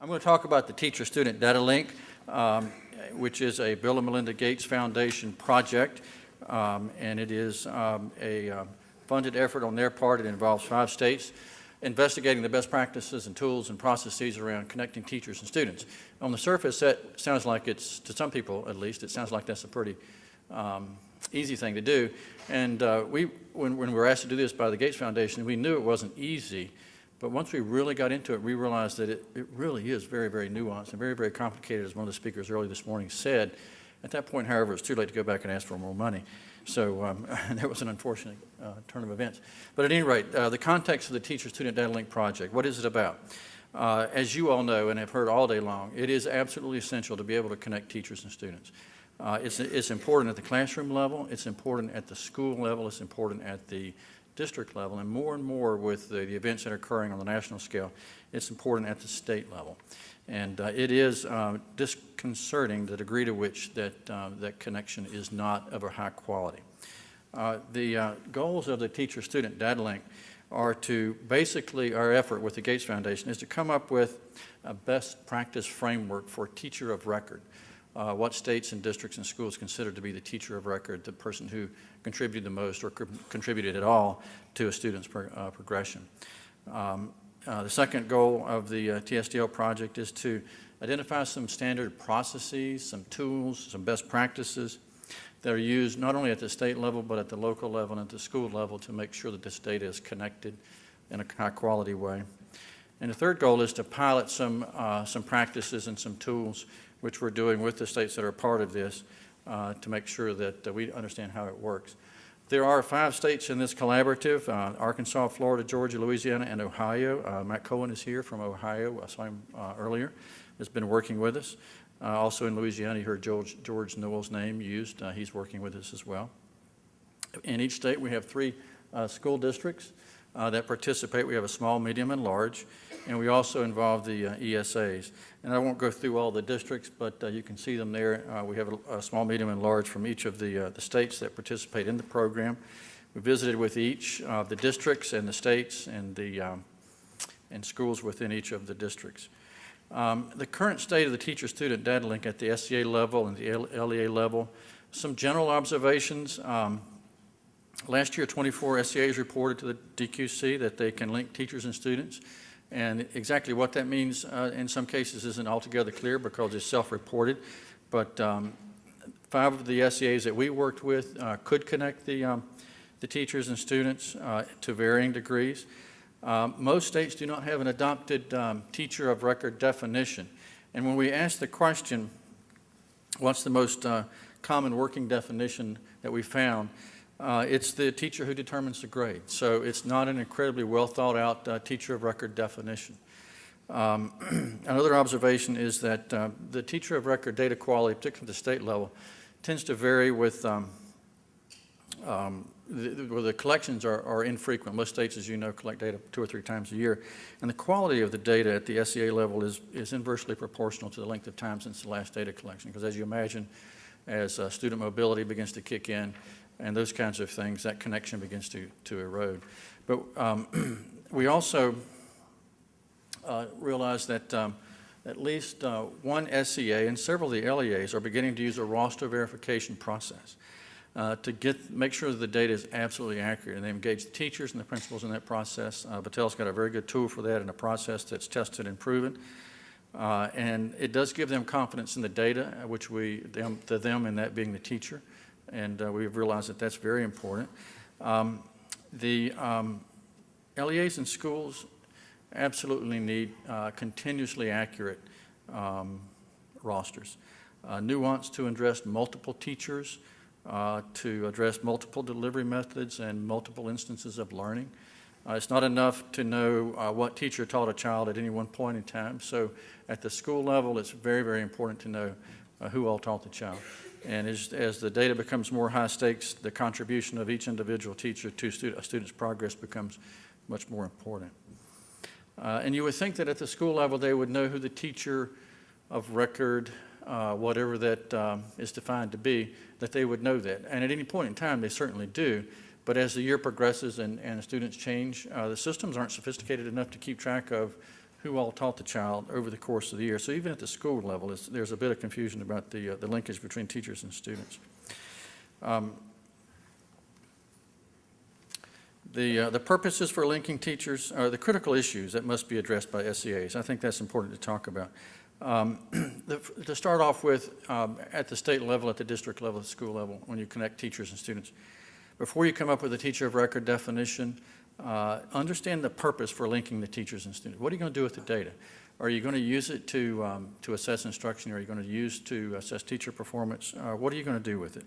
I'm going to talk about the Teacher-Student Data Link, which is a Bill and Melinda Gates Foundation project, and it is a funded effort on their part. It involves 5 states investigating the best practices and tools and processes around connecting teachers and students. On the surface, that sounds like it's, to some people at least, it sounds like that's a pretty easy thing to do. And when we were asked to do this by the Gates Foundation, we knew it wasn't easy. But once we really got into it, we realized that it really is very, very nuanced and very, very complicated, as one of the speakers earlier this morning said. At that point, however, it's too late to go back and ask for more money. So that was an unfortunate turn of events. But at any rate, the context of the Teacher-Student Data Link project, what is it about? As you all know and have heard all day long, it is absolutely essential to be able to connect teachers and students. It's important at the classroom level, it's important at the school level, it's important at the district level, and more with the events that are occurring on the national scale, it's important at the state level. And it is disconcerting the degree to which that connection is not of a high quality. The goals of the Teacher-Student Data Link are to basically, our effort with the Gates Foundation is to come up with a best practice framework for teacher of record. What states and districts and schools consider to be the teacher of record, the person who contributed the most or contributed at all to a student's progression. The second goal of the TSDL project is to identify some standard processes, some tools, some best practices that are used not only at the state level but at the local level and at the school level to make sure that this data is connected in a high quality way. And the third goal is to pilot some practices and some tools which we're doing with the states that are part of this to make sure that we understand how it works. There are 5 states in this collaborative, Arkansas, Florida, Georgia, Louisiana, and Ohio. Matt Cohen is here from Ohio. I saw him earlier. Has been working with us. Also in Louisiana, you heard George Newell's name used. He's working with us as well. In each state, we have 3 school districts that participate. We have a small, medium, and large. And we also involve the ESAs. And I won't go through all the districts, but you can see them there. We have a small, medium, and large from each of the states that participate in the program. We visited with each of the districts and the states and and schools within each of the districts. The current state of the Teacher-Student Data Link at the SCA level and the LEA level, some general observations. Last year, 24 SCAs reported to the DQC that they can link teachers and students. And exactly what that means in some cases isn't altogether clear because it's self-reported. But 5 of the SCAs that we worked with could connect the teachers and students to varying degrees. Most states do not have an adopted teacher of record definition. And when we ask the question, what's the most common working definition that we found, it's the teacher who determines the grade. So it's not an incredibly well thought out teacher of record definition. Another observation is that the teacher of record data quality, particularly at the state level, tends to vary with the collections are infrequent. Most states, as you know, collect data 2 or 3 times a year. And the quality of the data at the SCA level is inversely proportional to the length of time since the last data collection. Because as you imagine, as student mobility begins to kick in, and those kinds of things, that connection begins to erode. But we also realize that at least one SCA and several of the LEAs are beginning to use a roster verification process to make sure that the data is absolutely accurate. And they engage the teachers and the principals in that process. Battelle's got a very good tool for that and a process that's tested and proven. And it does give them confidence in the data, which to them and that being the teacher. And we've realized that that's very important. The LEAs in schools absolutely need continuously accurate rosters. Nuance to address multiple teachers, to address multiple delivery methods and multiple instances of learning. It's not enough to know what teacher taught a child at any one point in time. So at the school level, it's very, very important to know who all taught the child. And as the data becomes more high stakes, the contribution of each individual teacher to a student's progress becomes much more important. And you would think that at the school level they would know who the teacher of record, whatever that is defined to be, that they would know that. And at any point in time they certainly do. But as the year progresses and students change, the systems aren't sophisticated enough to keep track of who all taught the child over the course of the year. So even at the school level, there's a bit of confusion about the linkage between teachers and students. The purposes for linking teachers are the critical issues that must be addressed by SEAs. I think that's important to talk about. To start off with, at the state level, at the district level, at the school level, when you connect teachers and students, before you come up with a teacher of record definition, understand the purpose for linking the teachers and students. What are you going to do with the data? Are you going to use it to assess instruction? Are you going to use to assess teacher performance? What are you going to do with it?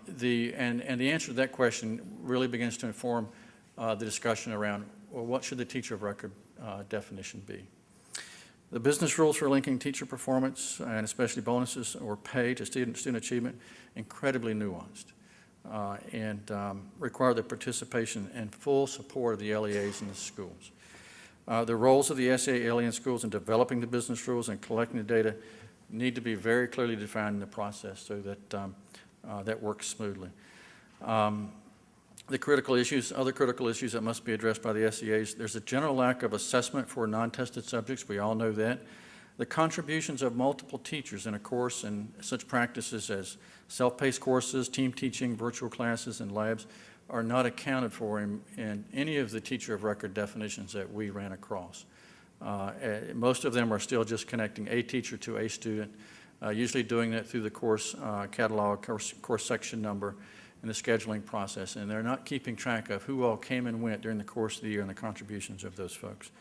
The answer to that question really begins to inform the discussion around, well, what should the teacher of record definition be? The business rules for linking teacher performance, and especially bonuses or pay to student achievement, incredibly nuanced and require the participation and full support of the LEAs in the schools. The roles of the SEA LEA in schools in developing the business rules and collecting the data need to be very clearly defined in the process so that that works smoothly. The critical issues, other critical issues that must be addressed by the SEAs, there's a general lack of assessment for non-tested subjects. We all know that. The contributions of multiple teachers in a course and such practices as self-paced courses, team teaching, virtual classes, and labs are not accounted for in any of the teacher of record definitions that we ran across. Most of them are still just connecting a teacher to a student, usually doing that through the course catalog, course section number, and the scheduling process, and they're not keeping track of who all came and went during the course of the year and the contributions of those folks.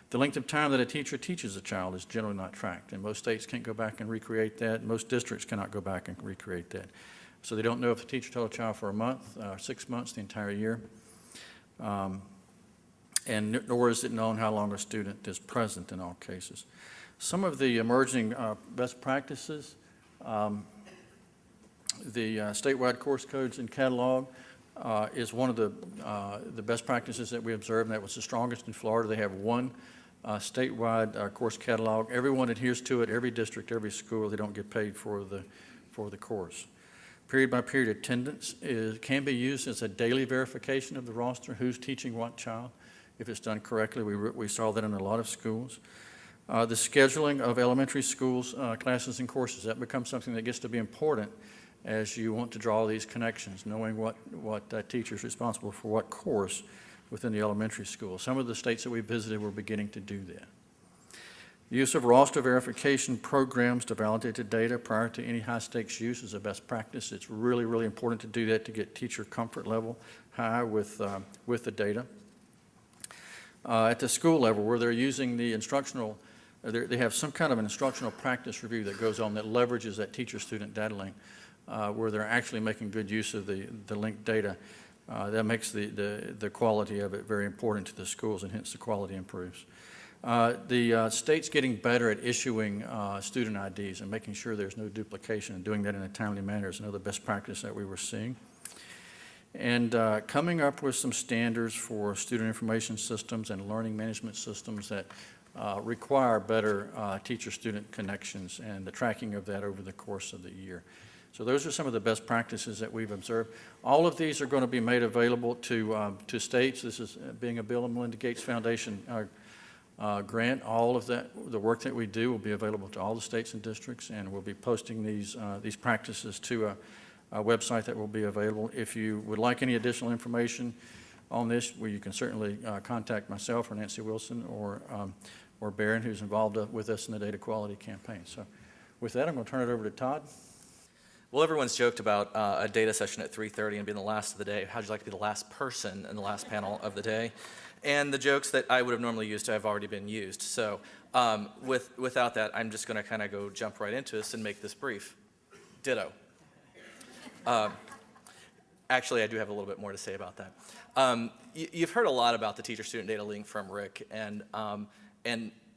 The length of time that a teacher teaches a child is generally not tracked, and most states can't go back and recreate that. Most districts cannot go back and recreate that. So they don't know if the teacher taught a child for a month, 6 months, the entire year, and nor is it known how long a student is present in all cases. Some of the emerging best practices, the statewide course codes and catalog is one of the best practices that we observed, and that was the strongest in Florida. They have one statewide course catalog. Everyone adheres to it, every district, every school. They don't get paid for the course. Period-by-period attendance can be used as a daily verification of the roster, who's teaching what child. If it's done correctly, we saw that in a lot of schools. The scheduling of elementary schools, classes and courses, that becomes something that gets to be important as you want to draw these connections, knowing what teacher is responsible for what course within the elementary school. Some of the states that we visited were beginning to do that. The use of roster verification programs to validate the data prior to any high-stakes use is a best practice. It's really, really important to do that to get teacher comfort level high with the data. At the school level, where they're using the instructional, they have some kind of an instructional practice review that goes on that leverages that teacher-student data link, where they're actually making good use of the linked data. That makes the quality of it very important to the schools, and hence the quality improves. The state's getting better at issuing student IDs and making sure there's no duplication, and doing that in a timely manner is another best practice that we were seeing. And coming up with some standards for student information systems and learning management systems that require better teacher-student connections and the tracking of that over the course of the year. So those are some of the best practices that we've observed. All of these are going to be made available to states. This is being a Bill and Melinda Gates Foundation grant. All of that, the work that we do, will be available to all the states and districts, and we'll be posting these practices to a website that will be available. If you would like any additional information on this, well, you can certainly contact myself or Nancy Wilson or Barron, who's involved with us in the data quality campaign. So with that, I'm going to turn it over to Todd. Well, everyone's joked about a data session at 3:30 and being the last of the day. How'd you like to be the last person in the last panel of the day? And the jokes that I would have normally used have already been used. So without that, I'm just going to kind of jump right into this and make this brief. Ditto. Actually, I do have a little bit more to say about that. You've heard a lot about the teacher-student data link from Rick, and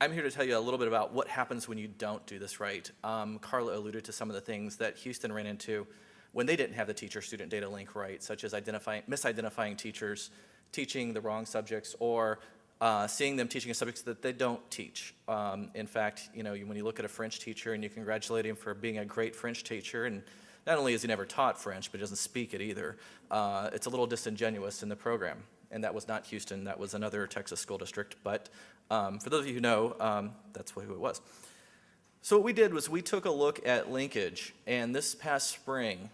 I'm here to tell you a little bit about what happens when you don't do this right. Carla alluded to some of the things that Houston ran into when they didn't have the teacher-student data link right, such as misidentifying teachers, teaching the wrong subjects, or seeing them teaching a subject that they don't teach. In fact, when you look at a French teacher and you congratulate him for being a great French teacher, and not only has he never taught French, but he doesn't speak it either, it's a little disingenuous in the program. and that was not Houston, that was another Texas school district, but for those of you who know, that's who it was. So what we did was we took a look at linkage, and this past spring,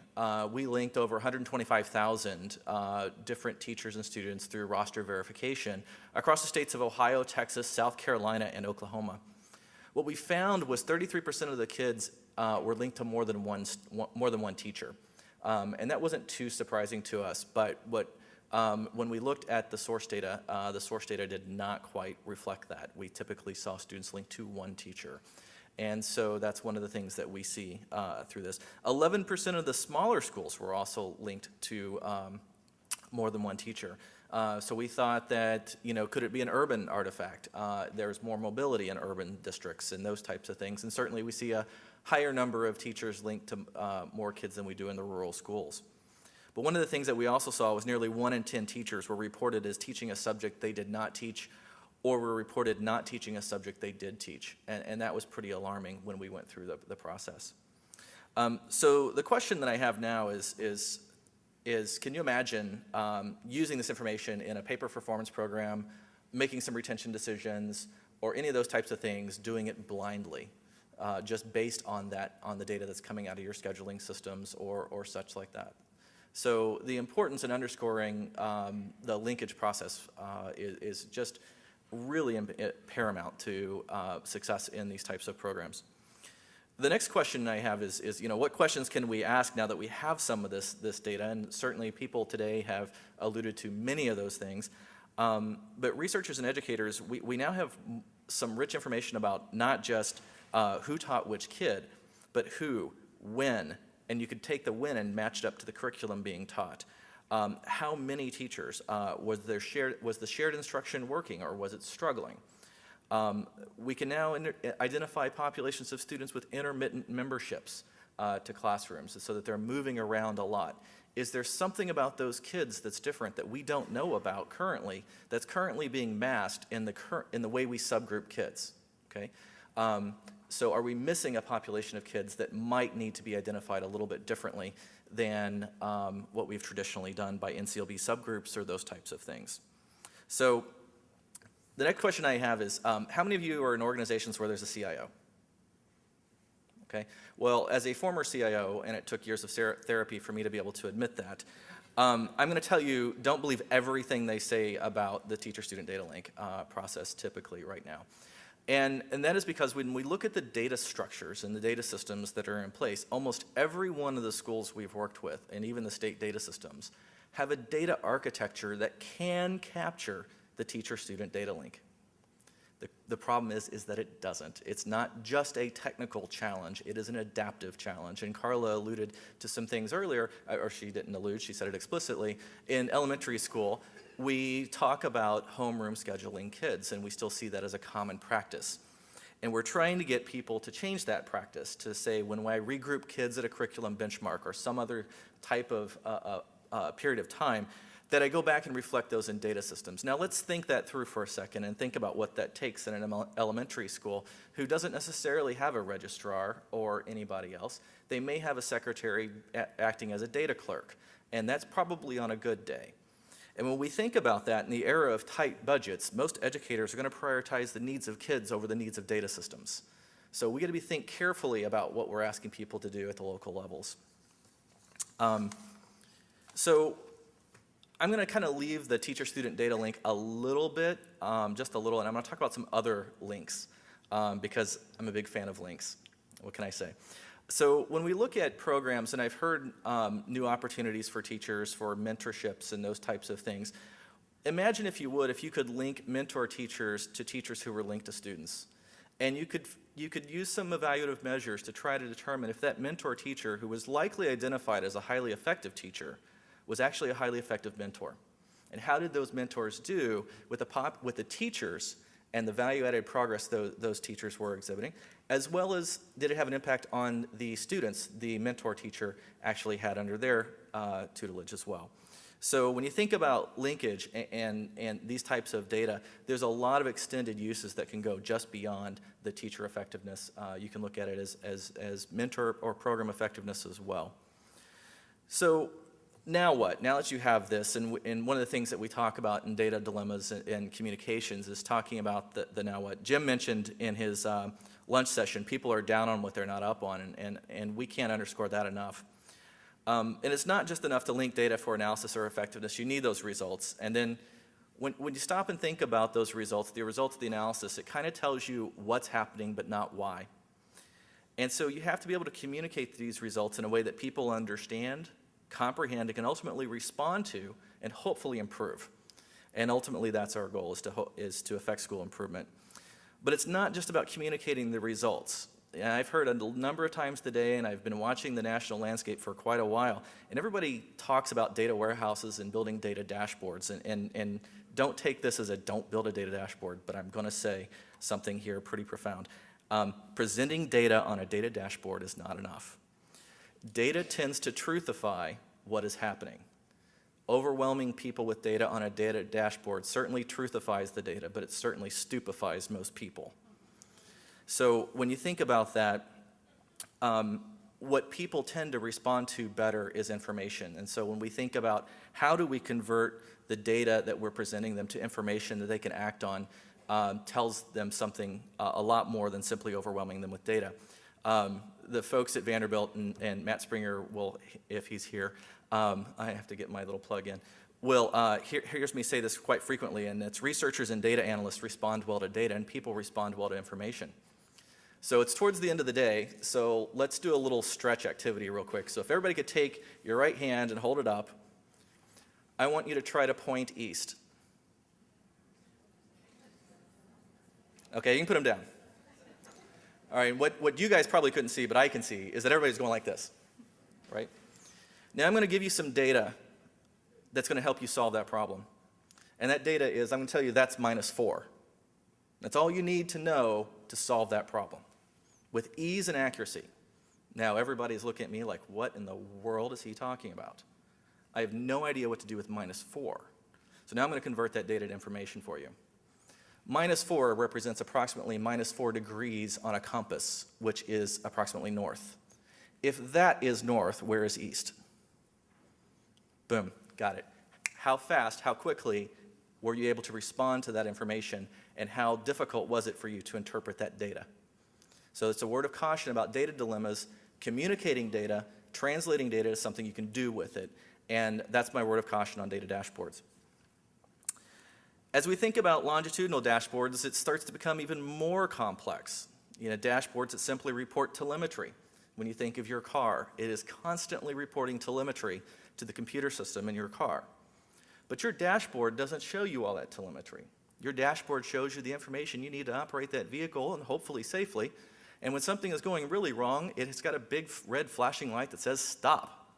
we linked over 125,000 different teachers and students through roster verification across the states of Ohio, Texas, South Carolina, and Oklahoma. What we found was 33% of the kids were linked to more than one teacher. And that wasn't too surprising to us, but when we looked at the source data did not quite reflect that. We typically saw students linked to one teacher. And so that's one of the things that we see through this. 11% of the smaller schools were also linked to more than one teacher. So we thought that, could it be an urban artifact? There's more mobility in urban districts and those types of things. And certainly we see a higher number of teachers linked to more kids than we do in the rural schools. But one of the things that we also saw was nearly 1 in 10 teachers were reported as teaching a subject they did not teach, or were reported not teaching a subject they did teach. And that was pretty alarming when we went through the process. So the question that I have now is can you imagine using this information in a paper performance program, making some retention decisions, or any of those types of things, doing it blindly, just based on the data that's coming out of your scheduling systems or such like that? So the importance in underscoring the linkage process is just really paramount to success in these types of programs. The next question I have is what questions can we ask now that we have some of this data? And certainly people today have alluded to many of those things. But researchers and educators, we now have some rich information about not just who taught which kid, but who, when, and you could take the when and match it up to the curriculum being taught. How many teachers? Was the shared instruction working, or was it struggling? We can now identify populations of students with intermittent memberships to classrooms so that they're moving around a lot. Is there something about those kids that's different that we don't know about currently, that's currently being masked in the way we subgroup kids? Okay? So are we missing a population of kids that might need to be identified a little bit differently than what we've traditionally done by NCLB subgroups or those types of things? So the next question I have is, how many of you are in organizations where there's a CIO? Okay, well, as a former CIO, and it took years of therapy for me to be able to admit that, I'm going to tell you, don't believe everything they say about the teacher-student data link process typically right now. And that is because when we look at the data structures and the data systems that are in place, almost every one of the schools we've worked with, and even the state data systems, have a data architecture that can capture the teacher-student data link. The problem is that it doesn't. It's not just a technical challenge, it is an adaptive challenge. And Carla alluded to some things earlier, or she didn't allude, she said it explicitly. In elementary school, we talk about homeroom scheduling kids, and we still see that as a common practice. And we're trying to get people to change that practice, to say when I regroup kids at a curriculum benchmark or some other type of period of time, that I go back and reflect those in data systems. Now let's think that through for a second and think about what that takes in an elementary school who doesn't necessarily have a registrar or anybody else. They may have a secretary acting as a data clerk, and that's probably on a good day. And when we think about that in the era of tight budgets, most educators are going to prioritize the needs of kids over the needs of data systems. So we got to think carefully about what we're asking people to do at the local levels. So I'm going to kind of leave the teacher-student data link a little bit, just a little, and I'm going to talk about some other links because I'm a big fan of links. What can I say? So when we look at programs, and I've heard new opportunities for teachers for mentorships and those types of things, imagine if you could link mentor teachers to teachers who were linked to students. And you could use some evaluative measures to try to determine if that mentor teacher, who was likely identified as a highly effective teacher, was actually a highly effective mentor. And how did those mentors do with the teachers and the value-added progress those teachers were exhibiting, as well as did it have an impact on the students the mentor teacher actually had under their tutelage as well. So when you think about linkage and these types of data, there's a lot of extended uses that can go just beyond the teacher effectiveness. You can look at it as mentor or program effectiveness as well. So Now what? Now that you have this, and one of the things that we talk about in data dilemmas and communications is talking about the now what. Jim mentioned in his lunch session, people are down on what they're not up on, and we can't underscore that enough. And it's not just enough to link data for analysis or effectiveness. You need those results. And then when you stop and think about those results, the results of the analysis, it kind of tells you what's happening but not why. And so you have to be able to communicate these results in a way that people understand, comprehend, and can ultimately respond to, and hopefully improve. And ultimately that's our goal, is to affect school improvement. But it's not just about communicating the results. And I've heard a number of times today, and I've been watching the national landscape for quite a while, and everybody talks about data warehouses and building data dashboards, and don't take this as a don't build a data dashboard, but I'm going to say something here pretty profound. Presenting data on a data dashboard is not enough. Data tends to truthify what is happening. Overwhelming people with data on a data dashboard certainly truthifies the data, but it certainly stupefies most people. So when you think about that, what people tend to respond to better is information. And so when we think about how do we convert the data that we're presenting them to information that they can act on, tells them something a lot more than simply overwhelming them with data. The folks at Vanderbilt, and Matt Springer will, if he's here, I have to get my little plug in, hears me say this quite frequently, and it's researchers and data analysts respond well to data, and people respond well to information. So it's towards the end of the day, so let's do a little stretch activity real quick. So if everybody could take your right hand and hold it up, I want you to try to point east. Okay, you can put them down. All right, what you guys probably couldn't see, but I can see, is that everybody's going like this, right? Now I'm going to give you some data that's going to help you solve that problem. And that data is, I'm going to tell you that's -4. That's all you need to know to solve that problem with ease and accuracy. Now everybody's looking at me like, what in the world is he talking about? I have no idea what to do with -4. So now I'm going to convert that data to information for you. -4 represents approximately -4 degrees on a compass, which is approximately north. If that is north, where is east? Boom, got it. How fast, how quickly were you able to respond to that information, and how difficult was it for you to interpret that data? So it's a word of caution about data dilemmas, communicating data, translating data to something you can do with it, and that's my word of caution on data dashboards. As we think about longitudinal dashboards, it starts to become even more complex. Dashboards that simply report telemetry. When you think of your car, it is constantly reporting telemetry to the computer system in your car. But your dashboard doesn't show you all that telemetry. Your dashboard shows you the information you need to operate that vehicle, and hopefully safely. And when something is going really wrong, it's got a big red flashing light that says stop.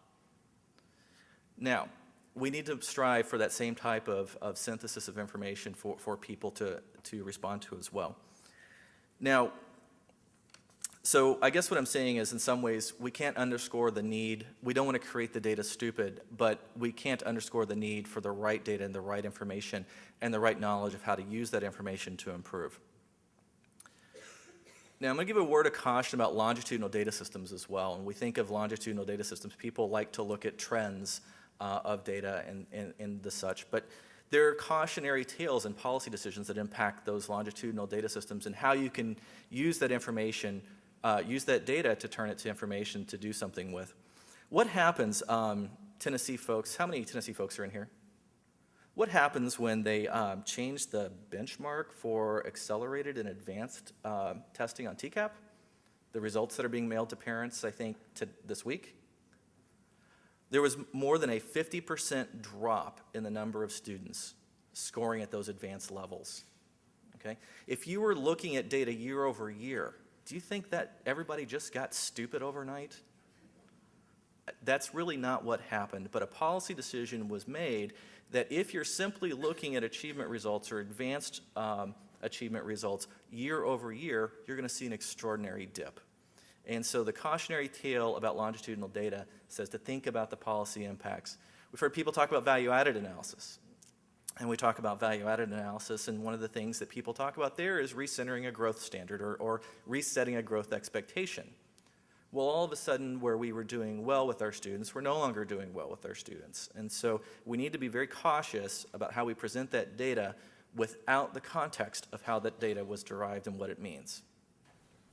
Now, we need to strive for that same type of synthesis of information for people to respond to as well. Now, so I guess what I'm saying is, in some ways, we can't underscore the need. We don't want to create the data stupid, but we can't underscore the need for the right data and the right information and the right knowledge of how to use that information to improve. Now, I'm going to give a word of caution about longitudinal data systems as well. When we think of longitudinal data systems, people like to look at trends of data and the such, but there are cautionary tales and policy decisions that impact those longitudinal data systems and how you can use that information, use that data to turn it to information to do something with. What happens, Tennessee folks, how many Tennessee folks are in here? What happens when they change the benchmark for accelerated and advanced testing on TCAP? The results that are being mailed to parents, I think, this week? There was more than a 50% drop in the number of students scoring at those advanced levels. Okay? If you were looking at data year over year, do you think that everybody just got stupid overnight? That's really not what happened, but a policy decision was made that if you're simply looking at achievement results or advanced achievement results year over year, you're going to see an extraordinary dip. And so the cautionary tale about longitudinal data says to think about the policy impacts. We've heard people talk about value-added analysis. And we talk about value-added analysis, and one of the things that people talk about there is recentering a growth standard or resetting a growth expectation. Well, all of a sudden, where we were doing well with our students, we're no longer doing well with our students. And so we need to be very cautious about how we present that data without the context of how that data was derived and what it means.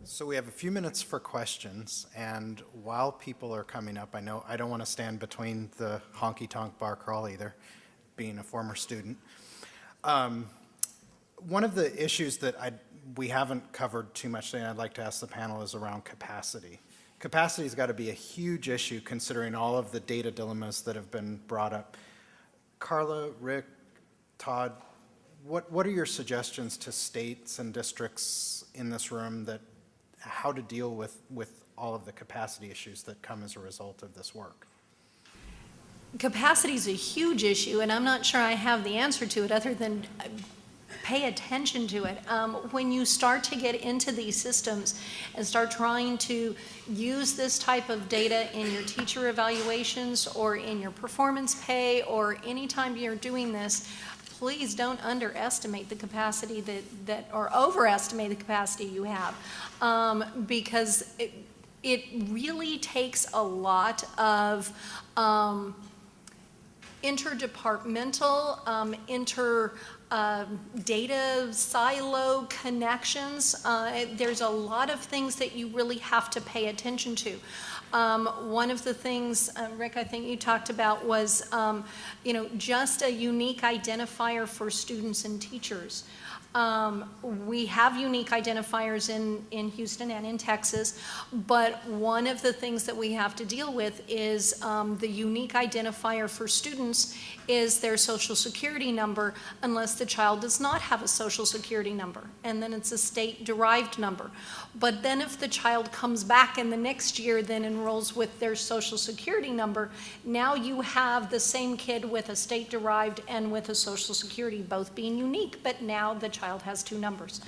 So we have a few minutes for questions, and while people are coming up, I know I don't want to stand between the honky-tonk bar crawl either, being a former student. One of the issues that we haven't covered too much today, and I'd like to ask the panel, is around capacity. Capacity has got to be a huge issue considering all of the data dilemmas that have been brought up. Carla, Rick, Todd, what are your suggestions to states and districts in this room that how to deal with all of the capacity issues that come as a result of this work? Capacity is a huge issue, and I'm not sure I have the answer to it other than pay attention to it. When you start to get into these systems and start trying to use this type of data in your teacher evaluations or in your performance pay or anytime you're doing this, please don't underestimate the capacity or overestimate the capacity you have, because it really takes a lot of interdepartmental, data silo connections. There's a lot of things that you really have to pay attention to. One of the things, Rick, I think you talked about was, just a unique identifier for students and teachers. We have unique identifiers in Houston and in Texas, but one of the things that we have to deal with is the unique identifier for students is their social security number, unless the child does not have a social security number, and then it's a state-derived number. But then if the child comes back in the next year, then enrolls with their social security number, now you have the same kid with a state-derived and with a social security, both being unique, but now the child has two numbers.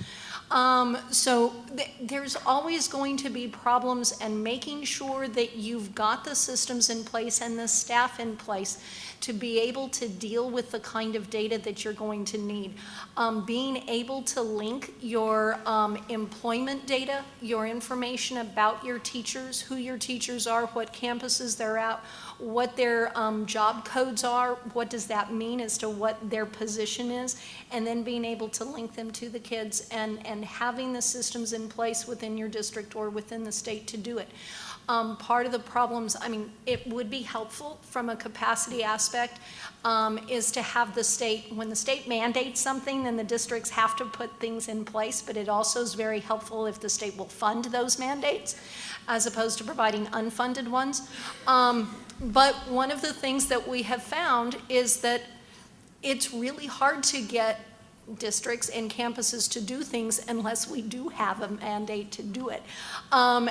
There's always going to be problems, and making sure that you've got the systems in place and the staff in place to be able to deal with the kind of data that you're going to need. Being able to link your employment data, your information about your teachers, who your teachers are, what campuses they're at, what their job codes are, what does that mean as to what their position is, and then being able to link them to the kids and having the systems in place within your district or within the state to do it. Part of the problems, it would be helpful from a capacity aspect, is to have the state, when the state mandates something, then the districts have to put things in place, but it also is very helpful if the state will fund those mandates as opposed to providing unfunded ones. But one of the things that we have found is that it's really hard to get districts and campuses to do things unless we do have a mandate to do it. But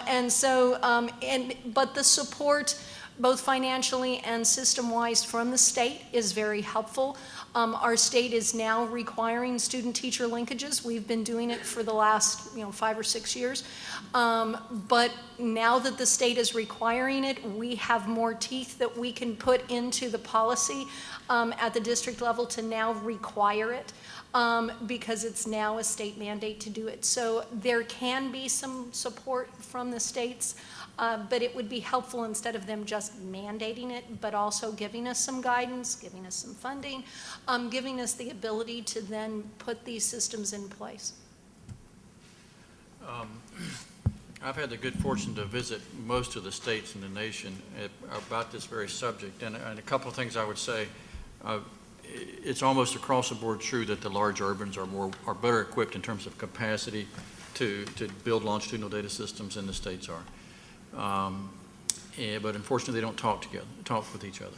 the support, both financially and system-wise from the state, is very helpful. Our state is now requiring student-teacher linkages. We've been doing it for the last 5 or 6 years. But now that the state is requiring it, we have more teeth that we can put into the policy at the district level to now require it. Because it's now a state mandate to do it. So there can be some support from the states, but it would be helpful instead of them just mandating it, but also giving us some guidance, giving us some funding, giving us the ability to then put these systems in place. I've had the good fortune to visit most of the states in the nation about this very subject, and a couple of things I would say. It's almost across the board true that the large urbans are better equipped in terms of capacity to build longitudinal data systems than the states are. But unfortunately, they don't talk with each other.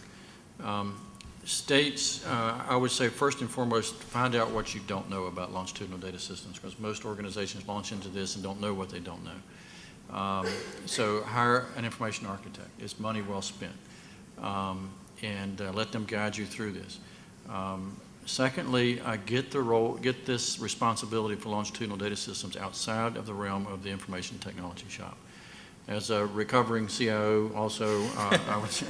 States, I would say first and foremost, find out what you don't know about longitudinal data systems, because most organizations launch into this and don't know what they don't know. So hire an information architect. It's money well spent. And let them guide you through this. Secondly, get this responsibility for longitudinal data systems outside of the realm of the information technology shop. As a recovering CIO, also, I would say,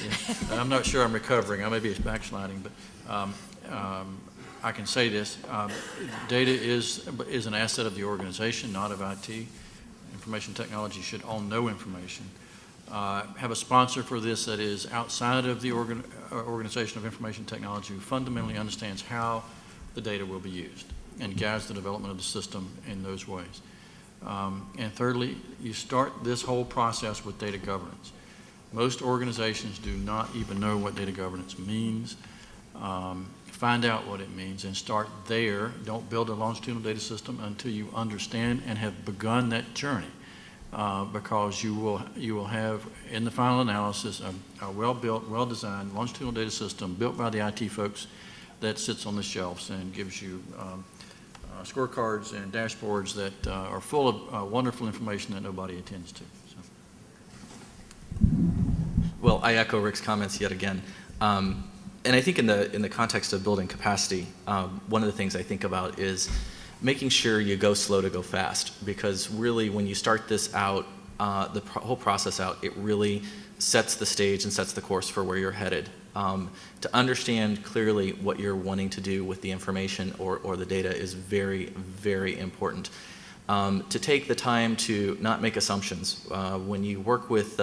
yeah, I'm not sure I'm recovering. I may be backsliding, but I can say this: data is an asset of the organization, not of IT. information technology should own no information. Have a sponsor for this that is outside of the organization of information technology who fundamentally understands how the data will be used and guides the development of the system in those ways. And thirdly, you start this whole process with data governance. Most organizations do not even know what data governance means. Find out what it means and start there. Don't build a longitudinal data system until you understand and have begun that journey, because you will have, in the final analysis, a well-built, well-designed longitudinal data system built by the IT folks that sits on the shelves and gives you scorecards and dashboards that are full of wonderful information that nobody attends to. So. Well, I echo Rick's comments yet again. And I think in the context of building capacity, one of the things I think about is making sure you go slow to go fast, because really when you start this out, whole process out, it really sets the stage and sets the course for where you're headed. To understand clearly what you're wanting to do with the information or the data is very, very important. To take the time to not make assumptions. When you work with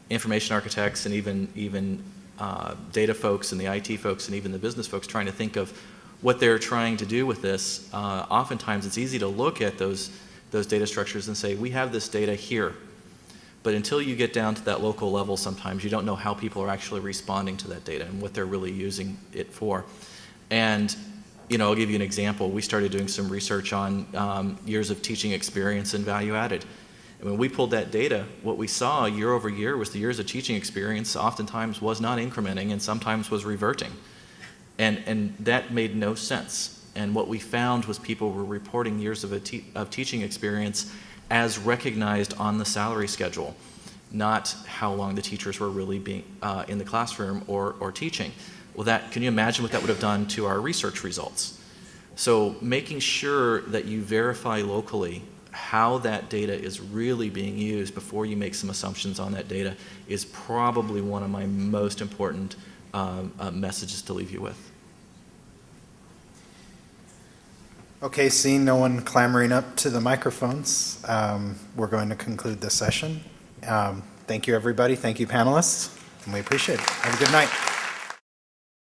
information architects and even data folks and the IT folks and even the business folks trying to think of what they're trying to do with this, oftentimes it's easy to look at those data structures and say, we have this data here. But until you get down to that local level, sometimes you don't know how people are actually responding to that data and what they're really using it for. And I'll give you an example. We started doing some research on years of teaching experience and value added. And when we pulled that data, what we saw year over year was the years of teaching experience oftentimes was not incrementing and sometimes was reverting. And that made no sense. And what we found was people were reporting years of teaching experience as recognized on the salary schedule, not how long the teachers were really being in the classroom or teaching. Well, can you imagine what that would have done to our research results? So making sure that you verify locally how that data is really being used before you make some assumptions on that data is probably one of my most important messages to leave you with. Okay, seeing no one clamoring up to the microphones, we're going to conclude the session. Thank you, everybody. Thank you, panelists, and we appreciate it. Have a good night.